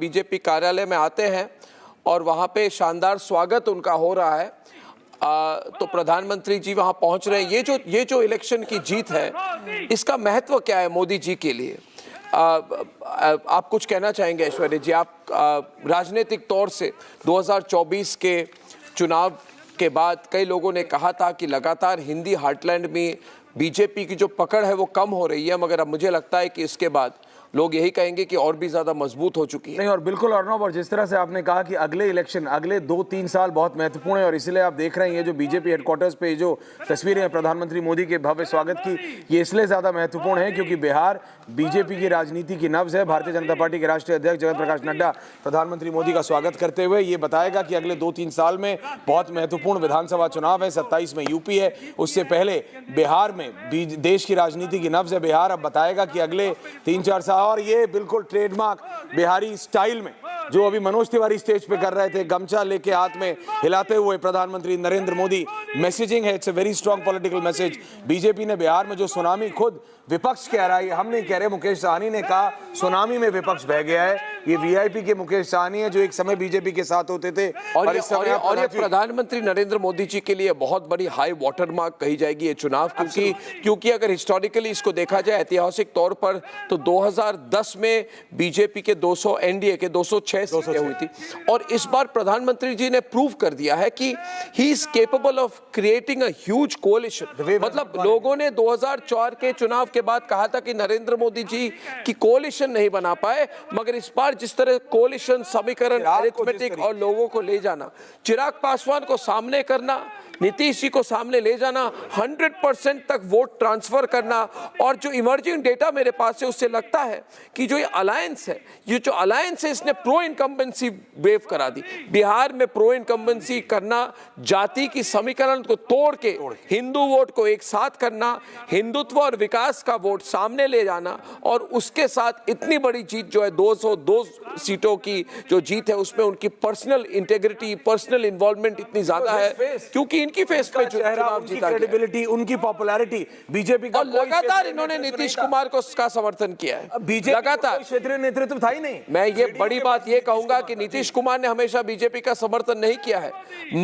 BJP कार्यालय में आते हैं और वहाँ पे शानदार स्वागत उनका हो रहा है। तो प्रधानमंत्री जी वहाँ पहुँच रहे हैं। ये जो इलेक्शन की जीत है, इसका महत्व क्या है मोदी जी के लिए? आप कुछ कहना चाहेंगे ऐश्वर्या जी? आप राजनीतिक तौर से 2024 के चुनाव के बाद कई लोगों ने कहा था कि लगातार हिंदी हार्टलैंड में बीजेपी की जो पकड़ है वो कम हो रही है, मगर अब मुझे लगता है कि इसके बाद लोग यही कहेंगे कि और भी ज्यादा मजबूत हो चुकी है। नहीं, और बिल्कुल अर्नब, और जिस तरह से आपने कहा कि अगले इलेक्शन, अगले 2-3 साल बहुत महत्वपूर्ण है, और इसलिए आप देख रहे हैं ये जो बीजेपी हेडक्वार्टर्स पे जो तस्वीरें हैं प्रधानमंत्री मोदी के भव्य स्वागत की, ये इसलिए ज्यादा महत्वपूर्ण है क्योंकि बिहार बीजेपी की राजनीति की नब्ज है। भारतीय जनता पार्टी के राष्ट्रीय अध्यक्ष जगत प्रकाश नड्डा प्रधानमंत्री मोदी का स्वागत करते हुए ये बताएगा कि अगले 2-3 साल में बहुत महत्वपूर्ण विधानसभा चुनाव है। 27 में यूपी है, उससे पहले बिहार में देश की राजनीति की नब्ज है बिहार। अब बताएगा कि अगले 3-4 साल, और ये बिल्कुल ट्रेडमार्क बिहारी स्टाइल में जो अभी मनोज तिवारी स्टेज पे कर रहे थे, गमछा लेके हाथ में हिलाते हुए प्रधानमंत्री नरेंद्र मोदी, मैसेजिंग है, it's a very strong political message. BJP ने बिहार में जो सुनामी, खुद विपक्ष कह रहा है, हम नहीं कह रहे, मुकेश साहनी ने कहा सुनामी में विपक्ष बह गया है। ये वीआईपी के मुकेश साहनी है जो एक समय बीजेपी के साथ होते थे, और ये प्रधानमंत्री नरेंद्र मोदी जी के लिए बहुत बड़ी हाई वाटर मार्क कही जाएगी ये चुनाव, क्योंकि अगर हिस्टोरिकली इसको देखा जाए ऐतिहासिक तौर पर, तो 2010 में बीजेपी के 200, एनडीए के 206 सीटें हुई थी, और इस बार प्रधानमंत्री जी ने प्रूव कर दिया है कि he is capable of creating a huge coalition. मतलब लोगों ने 2004 के चुनाव के बाद कहा था कि नरेंद्र मोदी जी की कोलिशन नहीं बना पाए, मगर इस बार जिस तरह कोलिशन, समीकरण, अरिथमेटिक और लोगों को ले जाना, चिराग पासवान को सामने करना, नीतीश जी को सामने ले जाना, 100% तक वोट ट्रांसफर करना, और जो इमर्जिंग डेटा मेरे पास है उससे लगता है कि जो ये अलायंस है इसने प्रो इनकम्बेंसी वेव करा दी। बिहार में प्रो इनकम्बेंसी करना, जाति की समीकरण को तोड़ के हिंदू वोट को एक साथ करना, हिंदुत्व और विकास का वोट सामने ले जाना, और उसके साथ इतनी बड़ी जीत जो है 202 सीटों की जो जीत है, उसमें उनकी पर्सनल इंटेग्रिटी, पर्सनल इन्वॉल्वमेंट इतनी ज्यादा है क्योंकि इनकी फेस पे चुनाव जीता, क्रेडिबिलिटी, उनकी पॉपुलैरिटी बीजेपी का, और लगातार इन्होंने नीतीश कुमार को का समर्थन किया है। बीजेपी लगातार क्षेत्रीय नेतृत्व था ही नहीं। मैं ये बड़ी बात ये कहूंगा कि नीतीश कुमार ने हमेशा बीजेपी का समर्थन नहीं किया है,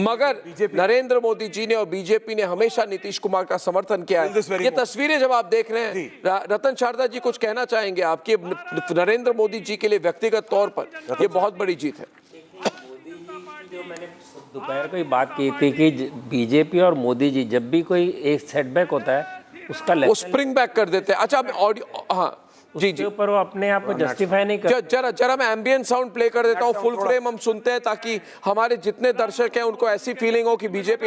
मगर नरेंद्र मोदी जी ने और बीजेपी ने हमेशा नीतीश कुमार का समर्थन किया है। ये तस्वीरें जब आप देख रहे हैं, रतन शारदा जी कुछ कहना चाहेंगे आपकी नरेंद्र मोदी जी के लिए व्यक्तिगत तौर पर ये बहुत बड़ी जीत है? जो मैंने दोपहर को ही बात की थी कि बीजेपी और मोदी जी जब भी कोई एक सेटबैक होता है उसका वो स्प्रिंग बैक कर देते हैं। अच्छा, ऑडियो, हाँ जी ऊपर वो अपने आप को जस्टिफाई नहीं कर। जरा मैं एम्बियंट साउंड प्ले कर देता हूँ, फुल फ्रेम हम सुनते हैं ताकि हमारे जितने दर्शक हैं उनको ऐसी फीलिंग हो कि बीजेपी